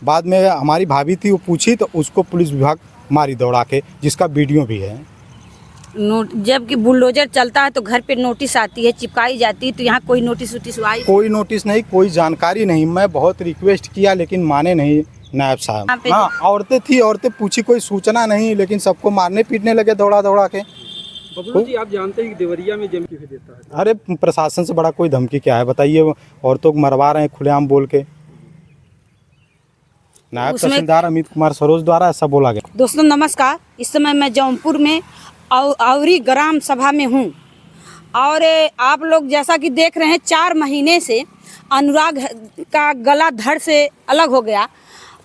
बाद में हमारी भाभी थी, वो पूछी तो उसको पुलिस विभाग मारी दौड़ा के, जिसका वीडियो भी है। जबकि बुलडोजर चलता है तो घर पे नोटिस आती है, चिपकाई जाती है, तो यहाँ कोई नोटिस आई? कोई नोटिस नहीं, कोई जानकारी नहीं। मैं बहुत रिक्वेस्ट किया लेकिन माने नहीं नायब साहब। हाँ, औरतें थी, औरतें पूछी, कोई सूचना नहीं, लेकिन सबको मारने पीटने लगे दौड़ा दौड़ा के। बबलू जी, आप जानते हैं कि देवरिया में जमीन क्यों देता है? अरे प्रशासन से बड़ा कोई धमकी क्या है बताइए? औरतों को मरवा रहे हैं खुलेआम बोल के। नायब तहसीलदार अमित कुमार सरोज द्वारा ऐसा बोला गया। दोस्तों नमस्कार, इस समय मैं जौनपुर में औरी ग्राम सभा में हूँ और आप लोग जैसा कि देख रहे हैं 4 महीने से अनुराग का गला धड़ से अलग हो गया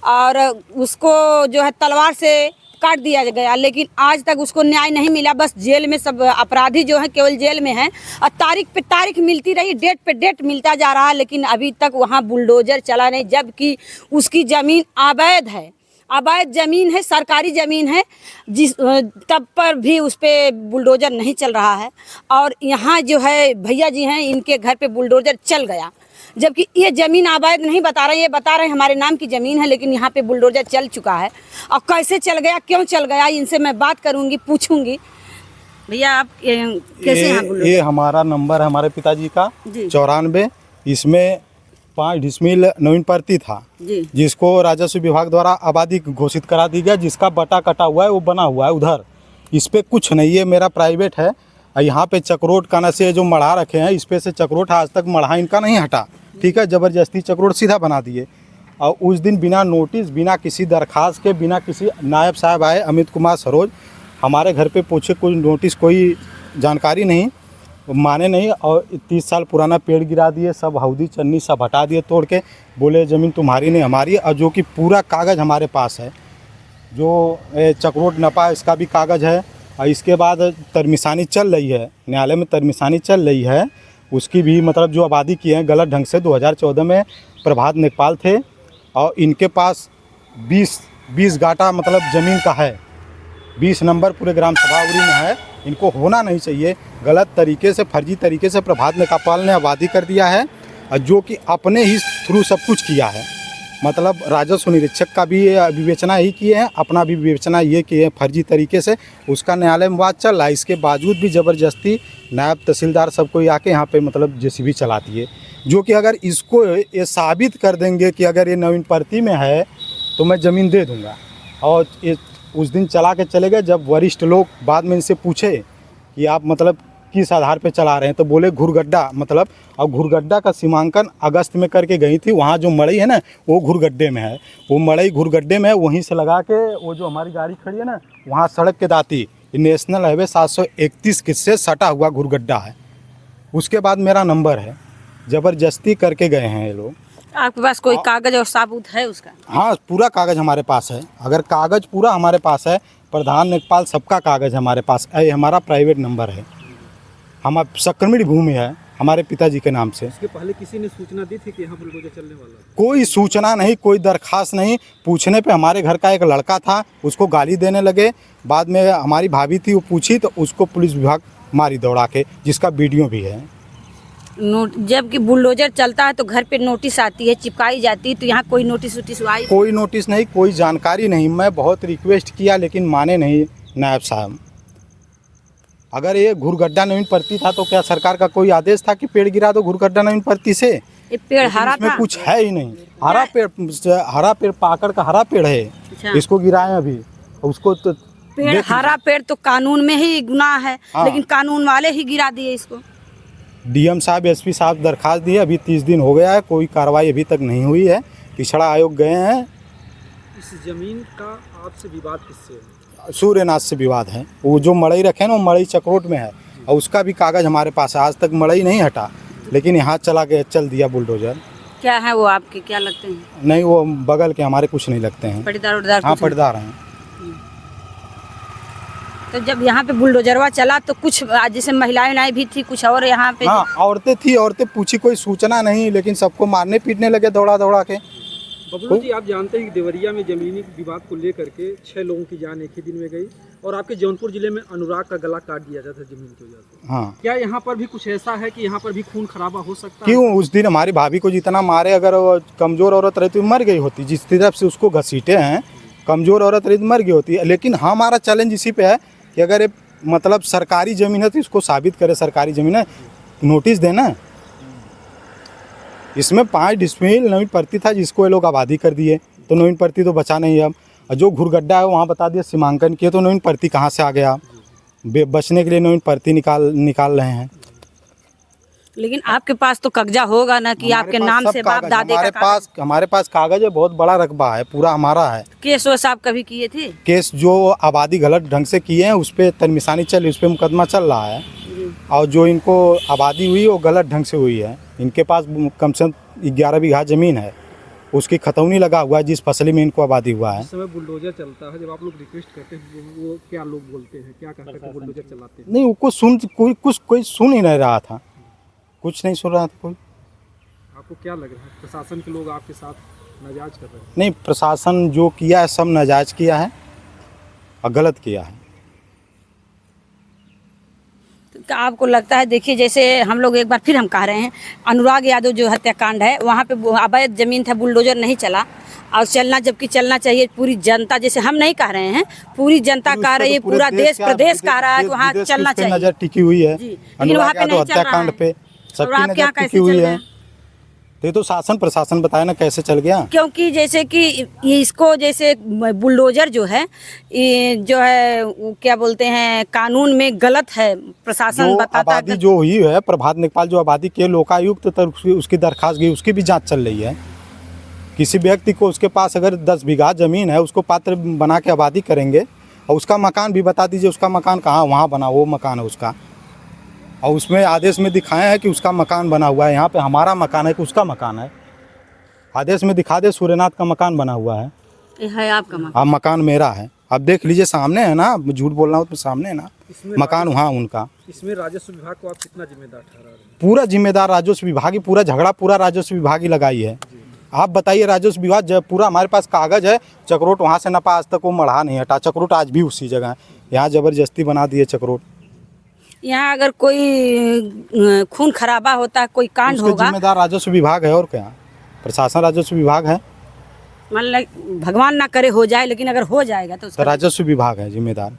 और उसको जो है तलवार से काट दिया गया, लेकिन आज तक उसको न्याय नहीं मिला। बस जेल में सब अपराधी जो है केवल जेल में हैं और तारीख पे तारीख मिलती रही, डेट पे डेट मिलता जा रहा है, लेकिन अभी तक वहाँ बुलडोजर चला नहीं, जबकि उसकी ज़मीन अवैध है, अवैध ज़मीन है, सरकारी ज़मीन है, जिस तब पर भी उस पर बुलडोजर नहीं चल रहा है। और यहाँ जो है भैया जी हैं, इनके घर पे बुलडोजर चल गया, जबकि ये ज़मीन अवैध नहीं बता रहे, ये बता रहे हमारे नाम की ज़मीन है, लेकिन यहाँ पे बुलडोजर चल चुका है। और कैसे चल गया, क्यों चल गया, इनसे मैं बात करूँगी, पूछूंगी। भैया आप कैसे यहाँ? ये हमारा नंबर है हमारे पिताजी का 94, इसमें 5 डिसमिल नवीन परती था जिसको राजस्व विभाग द्वारा आबादी घोषित करा दी गया, जिसका बटा कटा हुआ है, वो बना हुआ है उधर। इस पर कुछ नहीं, ये मेरा प्राइवेट है। यहाँ पे चक्रोट काना से जो मढ़ा रखे हैं, इस पे से चक्रोट आज तक मढ़ा इनका नहीं हटा, ठीक है, ज़बरदस्ती चक्रोट सीधा बना दिए। और उस दिन बिना नोटिस, बिना किसी दरखास्त के, बिना किसी नायब साहब आए अमित कुमार सरोज, हमारे घर पे पूछे, कोई नोटिस, कोई जानकारी नहीं, माने नहीं। और 30 साल पुराना पेड़ गिरा दिए, सब हौदी चन्नी सब हटा दिए तोड़ के, बोले ज़मीन तुम्हारी नहीं हमारी। और जो कि पूरा कागज़ हमारे पास है, जो चक्रोट नपा इसका भी कागज़ है। और इसके बाद तरमिसानी चल रही है, न्यायालय में तरमिसानी चल रही है, उसकी भी मतलब जो आबादी की है गलत ढंग से। 2014 में प्रभात नेकपाल थे और इनके पास 20 गाटा मतलब ज़मीन का है, 20 नंबर पूरे ग्राम सभा उरी में है। इनको होना नहीं चाहिए, गलत तरीके से, फर्जी तरीके से प्रभात नेकपाल ने आबादी कर दिया है, और जो कि अपने ही थ्रू सब कुछ किया है। मतलब राजस्व निरीक्षक का भी विवेचना ही किए हैं, अपना भी विवेचना ये किए हैं फर्जी तरीके से। उसका न्यायालय में बात चल रहा है, इसके बावजूद भी ज़बरदस्ती नायब तहसीलदार सबको आके यहाँ पे मतलब जेसीबी चलाती है। जो कि अगर इसको ये साबित कर देंगे कि अगर ये नवीन परती में है तो मैं ज़मीन दे दूँगा। और ये उस दिन चला के चले गए, जब वरिष्ठ लोग बाद में इनसे पूछे कि आप मतलब किस आधार पे चला रहे हैं, तो बोले घुरगड्ढा मतलब। और घुरगड्ढा का सीमांकन अगस्त में करके गई थी, वहाँ जो मड़ई है ना वो घुरगड्ढे में है, वो मड़ई घुरगड्ढे में है, वहीं से लगा के वो जो हमारी गाड़ी खड़ी है ना, वहाँ सड़क के दाती नेशनल हाईवे 731 से सटा हुआ घुरगड्ढा है। उसके बाद मेरा नंबर है, ज़बरदस्ती करके गए हैं ये लोग। आपके पास कोई कागज और सबूत है उसका? हाँ, पूरा कागज़ हमारे पास है। अगर कागज़ पूरा हमारे पास है, प्रधान नेकपाल सबका कागज़ हमारे पास है। हमारा प्राइवेट नंबर है, हमारा संक्रमित भूमि है हमारे पिताजी के नाम से। इसके पहले किसी ने सूचना दी थी कि यहाँ बुलडोजर चलने वाला है? कोई सूचना नहीं, कोई दरखास्त नहीं। पूछने पे हमारे घर का एक लड़का था, उसको गाली देने लगे। बाद में हमारी भाभी थी, वो पूछी तो उसको पुलिस विभाग मारी दौड़ा के, जिसका वीडियो भी है। जबकि बुलडोजर चलता है तो घर पे नोटिस आती है, चिपकाई जाती है, तो यहाँ कोई नोटिस आई? कोई नोटिस नहीं, कोई जानकारी नहीं। मैं बहुत रिक्वेस्ट किया लेकिन माने नहीं नायब साहब। अगर ये घुरगड्ढा नवीन परती था तो क्या सरकार का कोई आदेश था कि पेड़ गिरा दो घुरगड्ढा नवीन परती से? ये पेड़ हरा था, कुछ है ही नहीं। हरा पेड़ पाकड़ का हरा पेड़ है। अच्छा। इसको गिराए अभी, उसको तो पेड़ हरा पेड़ तो कानून में ही गुनाह है। हाँ। लेकिन कानून वाले ही गिरा दिए इसको। डीएम साहब, एसपी साहब दरखास्त दी है, अभी 30 दिन हो गया है, कोई कार्रवाई अभी तक नहीं हुई है। पिछड़ा आयोग गए हैं। इस जमीन का आपसे विवाद किससे है? सूर्यनाथ से विवाद है। वो जो मड़ई रखे ना, वो मड़ई चक्रोट में है और उसका भी कागज़ हमारे पास है। आज तक मड़ई नहीं हटा, लेकिन यहाँ चल दिया बुलडोजर। क्या है वो आपके, क्या लगते हैं? नहीं, वो बगल के हमारे कुछ नहीं लगते हैं। पटीदार उड़दार हाँ, कुछ नहीं? पटदार हैं। तो जब यहाँ पे बुलडोजरवा चला तो कुछ जैसे महिलाएं भी थी, कुछ और यहाँ पे? हाँ, औरतें पूछी, कोई सूचना नहीं, लेकिन सबको मारने पीटने लगे दौड़ा दौड़ा के। बबलू जी, आप जानते हैं कि देवरिया में जमीनी विवाद को लेकर के 6 लोगों की जान एक ही दिन में गई और आपके जौनपुर जिले में अनुराग का गला काट दिया जाता है जमीन की वजह से। हाँ, क्या यहाँ पर भी कुछ ऐसा है कि यहाँ पर भी खून खराबा हो सकता है? क्यों? उस दिन हमारी भाभी को जितना मारे, अगर वो कमजोर औरत रहती मर गई होती। जिस तरफ से उसको घसीटे हैं, कमजोर औरत रहती मर गई होती। लेकिन हमारा चैलेंज इसी पे है कि अगर ये मतलब सरकारी ज़मीन है तो इसको साबित करे सरकारी ज़मीन है, नोटिस देना। इसमें 5 डिसमिल नवीन परती था, जिसको ये लोग आबादी कर दिए, तो नवीन परती तो बचा नहीं अब। और जो घुरगड्ढा है वहाँ बता दिया सीमांकन किए, तो नवीन परती कहाँ से आ गया? बचने के लिए नवीन परती निकाल रहे हैं। लेकिन आपके पास तो कब्जा होगा ना कि आपके नाम से बाप दादे का? हमारे पास कागज है, बहुत बड़ा रकबा है, पूरा हमारा है। केस वो साहब कभी किए थे? केस जो आबादी गलत ढंग से किए हैं उस पर तनमिसानी चल, उस पर मुकदमा चल रहा है। और जो इनको आबादी हुई वो गलत ढंग से हुई है। इनके पास कम से कम 11 बीघा ज़मीन है, उसकी खतौनी लगा हुआ है जिस फसली में इनको आबादी हुआ है। इस समय बुलडोजर चलता है, जब आप लोग रिक्वेस्ट करते हैं वो क्या लोग बोलते हैं, क्या कहते हैं बुलडोजर चलाते हैं? नहीं, उसको कोई सुन ही नहीं रहा था, कुछ नहीं सुन रहा था कोई। आपको क्या लग रहा है प्रशासन के लोग आपके साथ नाजायज कर रहे हैं? नहीं, प्रशासन जो किया है सब नाजायज किया है और गलत किया है। तो आपको लगता है, देखिए जैसे हम लोग एक बार फिर हम कह रहे हैं, अनुराग यादव जो हत्याकांड है वहाँ पे अवैध जमीन था, बुलडोजर नहीं चला और चलना जबकि चलना चाहिए। पूरी जनता, जैसे हम नहीं कह रहे हैं, पूरी जनता कह रही है, पूरा देश प्रदेश कह रहा है कि वहाँ चलना चाहिए। नजर टिकी हुई है लेकिन वहाँ पे नहीं चल रहा हत्याकांड पे, सबकी नजर टिकी हुई है। तो शासन प्रशासन बताया ना कैसे चल गया। क्योंकि जैसे कि इसको जैसे बुलडोजर जो है, ये जो है क्या बोलते हैं, कानून में गलत है, प्रशासन बताता है। आबादी जो हुई है, प्रभात नेकपाल जो आबादी के लोकायुक्त तक उसकी दरखास्त गई, उसकी भी जांच चल रही है। किसी व्यक्ति को उसके पास अगर 10 बीघा ज़मीन है, उसको पात्र बना के आबादी करेंगे और उसका मकान भी बता दीजिए, उसका मकान कहाँ वहाँ बना, वो मकान है उसका, और उसमें आदेश में दिखाया है कि उसका मकान बना हुआ है। यहाँ पे हमारा मकान है कि उसका मकान है, आदेश में दिखा दे सूर्यनाथ का मकान बना हुआ है। ये है आपका मकान? अब मकान मेरा है, अब देख लीजिए, सामने है ना, झूठ बोल रहा हूँ तो सामने है ना मकान, वहाँ उनका। इसमें राजस्व विभाग को आप कितना जिम्मेदार ठहरा रहे हैं? पूरा जिम्मेदार राजस्व विभाग ही, पूरा झगड़ा पूरा राजस्व विभाग ही लगाई है। आप बताइए, राजस्व विभाग जब पूरा हमारे पास कागज है, चक्रोट वहाँ से नपा, आज तक वो मढ़ा नहीं हटा, चक्रोट आज भी उसी जगह है। यहाँ ज़बरदस्ती बना दिए चक्रोट। यहाँ अगर कोई खून खराबा होता है, कोई कांड होगा, जिम्मेदार राजस्व विभाग है, और क्या प्रशासन राजस्व विभाग है। मतलब भगवान ना करे हो जाए, लेकिन अगर हो जाएगा तो राजस्व विभाग है जिम्मेदार।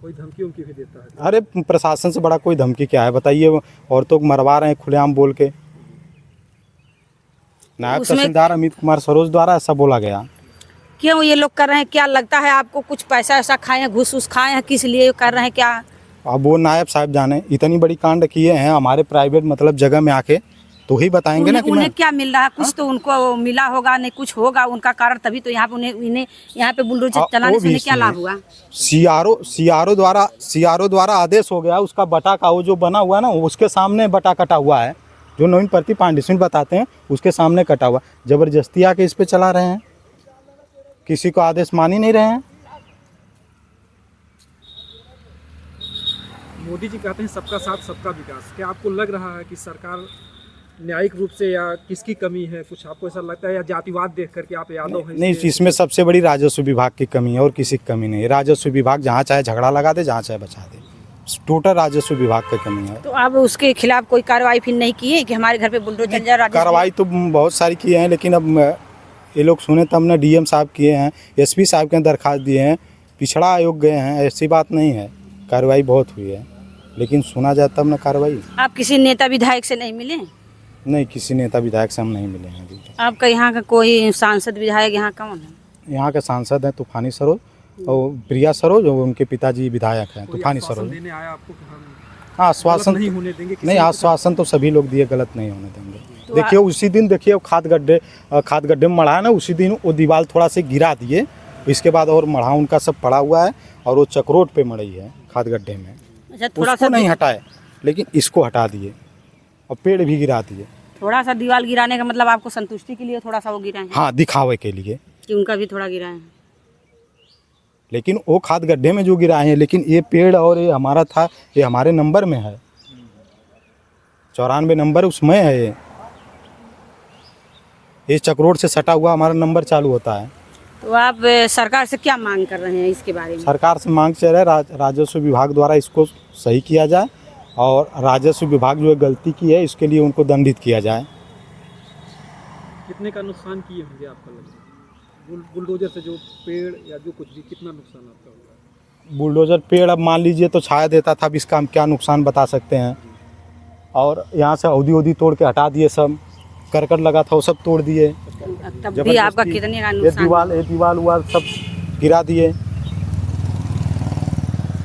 कोई धमकी उमकी भी देता है? अरे प्रशासन से बड़ा कोई धमकी क्या है बताइए, औरतों को मरवा रहे हैं खुलेआम बोल के। नायब तहसीलदार अमित कुमार सरोज द्वारा ऐसा बोला गया। क्यों ये लोग कर रहे हैं? क्या लगता है आपको, कुछ पैसा ऐसा खाए हैं, घूस खाए हैं, किस लिए कर रहे हैं क्या? अब वो नायब साहब जाने, इतनी बड़ी कांड किए हैं हमारे प्राइवेट मतलब जगह में आके, तो ही बताएंगे ना कि उन्हें क्या मिल रहा है। कुछ तो उनको मिला होगा, नहीं कुछ होगा उनका कारण, तभी तो यहाँ पे इन्हें यहाँ पे बुलडोजर चलाने से क्या लाभ हुआ? सीआरओ द्वारा आदेश हो गया, उसका बटा का वो जो बना हुआ है ना, उसके सामने बटा कटा हुआ है, जो नवीन परती 5 डिसमिल बताते हैं उसके सामने कटा हुआ। जबरदस्ती आके इस पे चला रहे हैं, किसी को आदेश मान ही नहीं रहे हैं। मोदी जी कहते हैं सबका साथ सबका विकास, क्या आपको लग रहा है कि सरकार न्यायिक रूप से, या किसकी कमी है, कुछ आपको ऐसा लगता है, या जातिवाद देख करके आप यादव हैं? नहीं, इसमें सबसे बड़ी राजस्व विभाग की कमी है, और किसी की कमी नहीं है। राजस्व विभाग जहाँ चाहे झगड़ा लगा दे, जहाँ चाहे बचा दे, टोटल राजस्व विभाग की कमी है। तो आप उसके खिलाफ कोई कार्रवाई फिर नहीं की है कि हमारे घर पे बुलडोजर चल जाए? कार्रवाई तो बहुत सारी किए हैं, लेकिन अब ये लोग सुने तब ना। डीएम साहब किए हैं, एसपी साहब के दरखास्त दिए हैं, पिछड़ा आयोग गए हैं, ऐसी बात नहीं है। कार्रवाई बहुत हुई है, लेकिन सुना जाए तब ना कार्रवाई। आप किसी नेता विधायक से नहीं मिले? नहीं, किसी नेता विधायक से हम नहीं मिले हैं अभी। आपका यहाँ का कोई सांसद विधायक यहाँ कौन है? यहाँ के सांसद हैं तूफानी सरोज और प्रिया सरोज, और उनके पिताजी विधायक हैं तूफानी सरोज। देने आया आपको कि हम हाँ, आश्वासन नहीं होने देंगे? नहीं, आश्वासन तो सभी लोग दिए, गलत नहीं होने देंगे। देखिए उसी दिन, देखिए खाद गड्ढे में मढ़ा है ना, उसी दिन वो दीवार थोड़ा से गिरा दिए, इसके बाद और मढ़ा उनका सब पड़ा हुआ है, और वो चक्रोट पे मड़ी है खाद गड्ढे में। थोड़ा उसको नहीं हटाए, लेकिन इसको हटा दिए। और पेड़ भी गिरा दिए। थोड़ा सा दीवार गिराने का मतलब आपको संतुष्टि के लिए थोड़ा सा वो गिराए हैं हाँ, दिखावे के लिए, कि उनका भी थोड़ा गिराए हैं। लेकिन वो खाद गड्ढे में जो गिराए हैं, लेकिन ये पेड़ और ये हमारा था, ये हमारे नंबर में है, 94 नंबर उसमें है। ये चक्रोड से सटा हुआ हमारा नंबर चालू होता है। तो आप सरकार से क्या मांग कर रहे हैं इसके बारे में? सरकार से मांग चल रहा है राजस्व विभाग द्वारा इसको सही किया जाए, और राजस्व विभाग जो गलती की है इसके लिए उनको दंडित किया जाए। कितने का नुकसान किए होंगे आपका लगता है? बुलडोजर से जो पेड़ या जो कुछ भी, कितना नुकसान आपका होगा? बुलडोजर पेड़ अब मान लीजिए तो छाया देता था, अब इसका हम क्या नुकसान बता सकते हैं। और यहाँ से औदी तोड़ के हटा दिए, सब करकट लगा था वो सब तोड़ दिए। तब भी आपका कितने का नुकसान? ये दीवार सब गिरा दिए।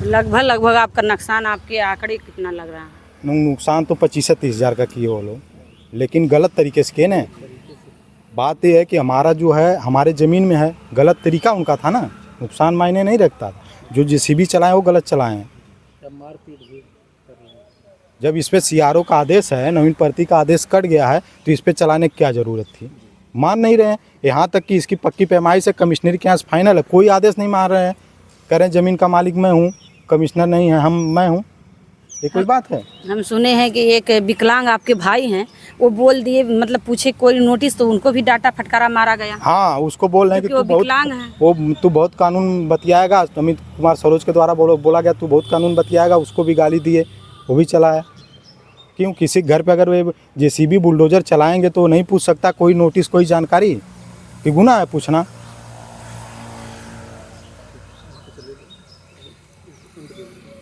लगभग आपका नुकसान, आपके आंकड़े कितना लग रहा है? नुकसान तो 25 से 30 हज़ार का किए वो लोग, लेकिन गलत तरीके से किए ना। बात यह है कि हमारा जो है हमारे ज़मीन में है, गलत तरीका उनका था ना, नुकसान मायने नहीं रखता। जो जेसीबी चलाएं वो गलत चलाएं। मारपीट भी कर रहे हैं। जब इस पर सीआरओ का आदेश है, नवीन प्रति का आदेश कट गया है, तो इस पर चलाने की क्या ज़रूरत थी? मान नहीं रहे हैं। यहाँ तक कि इसकी पक्की पैमाई से कमिश्नर के यहाँ फाइनल है, कोई आदेश नहीं मान रहे हैं। कह रहे हैं ज़मीन का मालिक मैं हूँ, कमिश्नर नहीं है, मैं हूँ। ये कोई बात है? हम सुने हैं कि एक विकलांग आपके भाई हैं, वो बोल दिए, मतलब पूछे कोई नोटिस, तो उनको भी डांटा फटकारा मारा गया। हाँ, उसको बोल रहे हैं कि वो विकलांग है, तू बहुत कानून बतियाएगा। अमित कुमार सरोज के द्वारा बोला गया तू बहुत कानून बतियाएगा, उसको भी गाली दिए, वो भी चलाया। क्यों? किसी घर पे अगर वे जेसीबी बुलडोजर चलाएंगे तो नहीं पूछ सकता कोई नोटिस, कोई जानकारी? कि गुनाह है पूछना?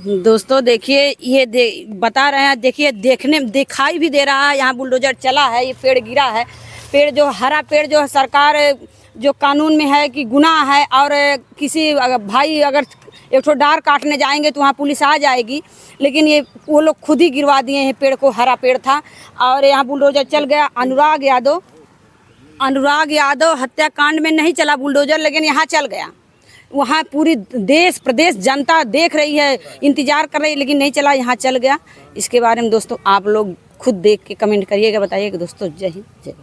दोस्तों देखिए, ये बता रहे हैं, देखिए दिखाई भी दे रहा है, यहाँ बुलडोजर चला है, ये पेड़ गिरा है। पेड़ जो हरा पेड़ जो है, सरकार जो कानून में है कि गुनाह है, और किसी भाई अगर एक ठो डार काटने जाएंगे तो वहाँ पुलिस आ जाएगी, लेकिन ये वो लोग खुद ही गिरवा दिए हैं पेड़ को। हरा पेड़ था और यहाँ बुलडोजर चल गया। अनुराग यादव हत्याकांड में नहीं चला बुलडोजर, लेकिन यहाँ चल गया। वहाँ पूरी देश प्रदेश जनता देख रही है, इंतजार कर रही है, लेकिन नहीं चला, यहाँ चल गया। इसके बारे में दोस्तों आप लोग खुद देख के कमेंट करिएगा, बताइएगा दोस्तों। जय हिंद, जय।